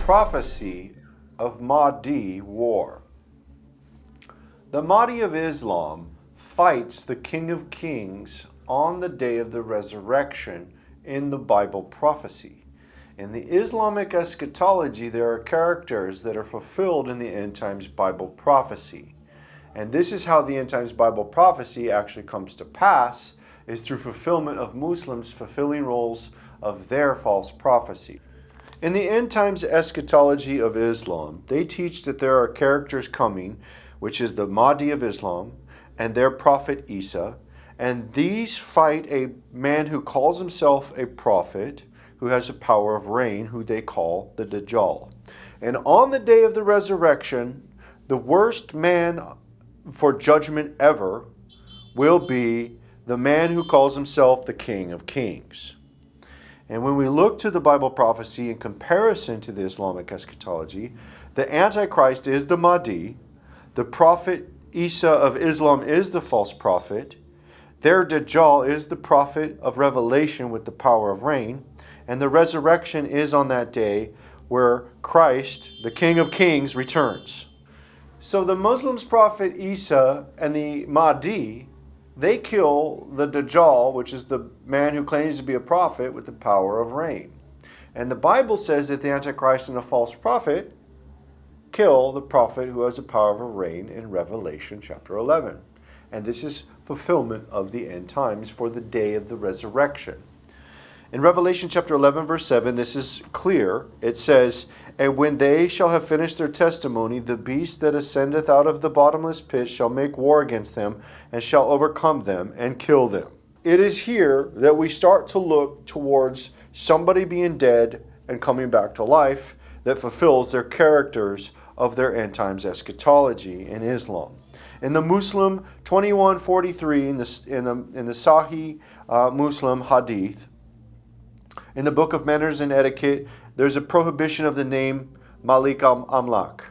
prophecy of Mahdi war. The Mahdi of Islam fights the King of Kings on the day of the resurrection in the Bible prophecy. In the Islamic eschatology, there are characters that are fulfilled in the end times Bible prophecy. And this is how the end times Bible prophecy actually comes to pass, is through fulfillment of Muslims fulfilling roles of their false prophecy. In the end times eschatology of Islam, they teach that there are characters coming, which is the Mahdi of Islam and their prophet Isa, and these fight a man who calls himself a prophet, who has the power of rain, who they call the Dajjal. And on the day of the resurrection, the worst man for judgment ever will be the man who calls himself the King of Kings. And when we look to the Bible prophecy in comparison to the Islamic eschatology, the Antichrist is the Mahdi, the prophet Isa of Islam is the false prophet, their Dajjal is the prophet of Revelation with the power of rain, and the resurrection is on that day where Christ, the King of Kings, returns. So the Muslims' prophet Isa and the Mahdi, they kill the Dajjal, which is the man who claims to be a prophet with the power of rain. And the Bible says that the Antichrist and the false prophet kill the prophet who has the power of rain in Revelation chapter 11. And this is fulfillment of the end times for the day of the resurrection. In Revelation chapter 11, verse 7, this is clear. It says, "And when they shall have finished their testimony, the beast that ascendeth out of the bottomless pit shall make war against them, and shall overcome them, and kill them." It is here that we start to look towards somebody being dead and coming back to life that fulfills their characters of their end times eschatology in Islam. In the Muslim 2143, in the Sahih Muslim Hadith, in the Book of Manners and Etiquette, there's a prohibition of the name Malik al-Amlak,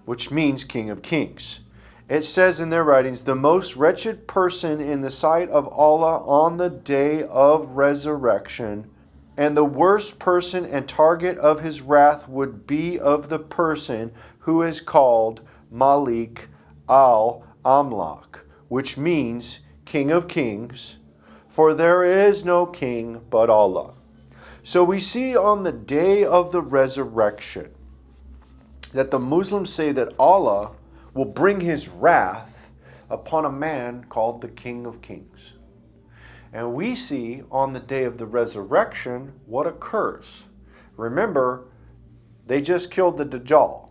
which means King of Kings. It says in their writings, "The most wretched person in the sight of Allah on the day of resurrection, and the worst person and target of his wrath would be of the person who is called Malik al-Amlak," which means King of Kings, for there is no king but Allah. So we see on the day of the resurrection that the Muslims say that Allah will bring his wrath upon a man called the King of Kings. And we see on the day of the resurrection what occurs. Remember, they just killed the Dajjal.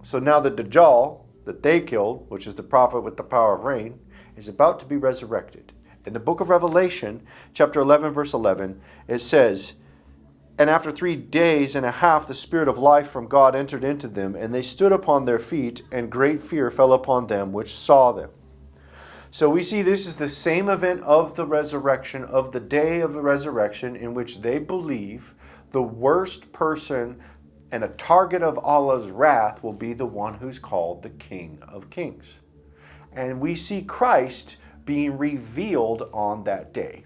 So now the Dajjal that they killed, which is the prophet with the power of rain, is about to be resurrected. In the book of Revelation, chapter 11, verse 11, it says, "And after 3 days and a half the Spirit of life from God entered into them, and they stood upon their feet, and great fear fell upon them which saw them." So we see this is the same event of the resurrection, of the day of the resurrection, in which they believe the worst person and a target of Allah's wrath will be the one who's called the King of Kings. And we see Christ being revealed on that day.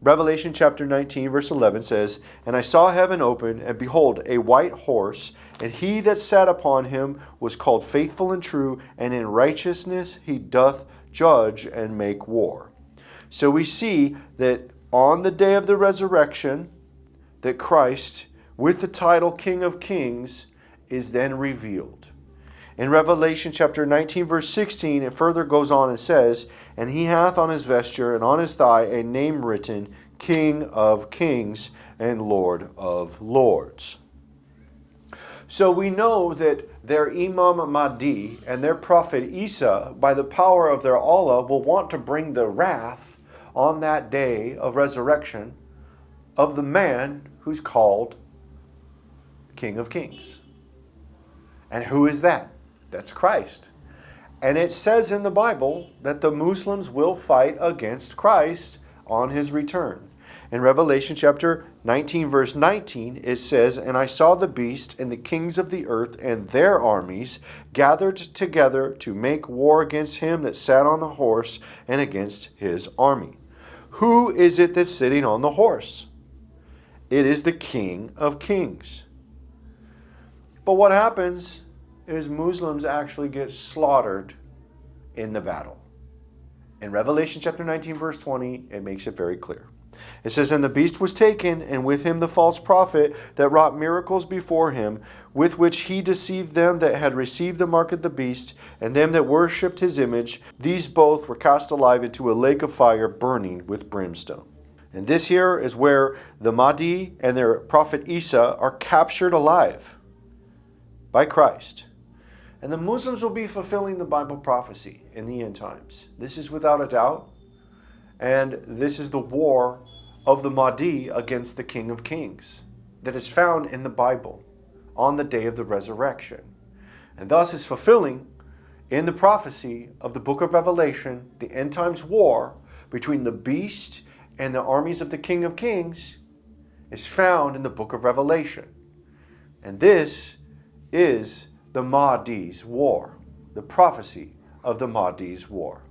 Revelation chapter 19, verse 11 says, "And I saw heaven open, and behold, a white horse, and he that sat upon him was called Faithful and True, and in righteousness he doth judge and make war." So we see that on the day of the resurrection, that Christ, with the title King of Kings, is then revealed. In Revelation chapter 19, verse 16, it further goes on and says, "And he hath on his vesture and on his thigh a name written, King of Kings and Lord of Lords." So we know that their Imam Mahdi and their prophet Isa, by the power of their Allah, will want to bring the wrath on that day of resurrection of the man who's called King of Kings. And who is that? That's Christ. And it says in the Bible that the Muslims will fight against Christ on his return. In Revelation chapter 19, verse 19, it says, "And I saw the beast and the kings of the earth and their armies gathered together to make war against him that sat on the horse and against his army." Who is it that's sitting on the horse? It is the King of Kings. But what happens is Muslims actually get slaughtered in the battle. In Revelation chapter 19, verse 20, it makes it very clear. It says, "And the beast was taken, and with him the false prophet that wrought miracles before him, with which he deceived them that had received the mark of the beast, and them that worshipped his image. These both were cast alive into a lake of fire burning with brimstone." And this here is where the Mahdi and their prophet Isa are captured alive by Christ. And the Muslims will be fulfilling the Bible prophecy in the end times. This is without a doubt. And this is the war of the Mahdi against the King of Kings that is found in the Bible on the day of the resurrection. And thus is fulfilling in the prophecy of the book of Revelation, the end times war between the beast and the armies of the King of Kings is found in the book of Revelation. And this is the Mahdi's war, the prophecy of the Mahdi's war.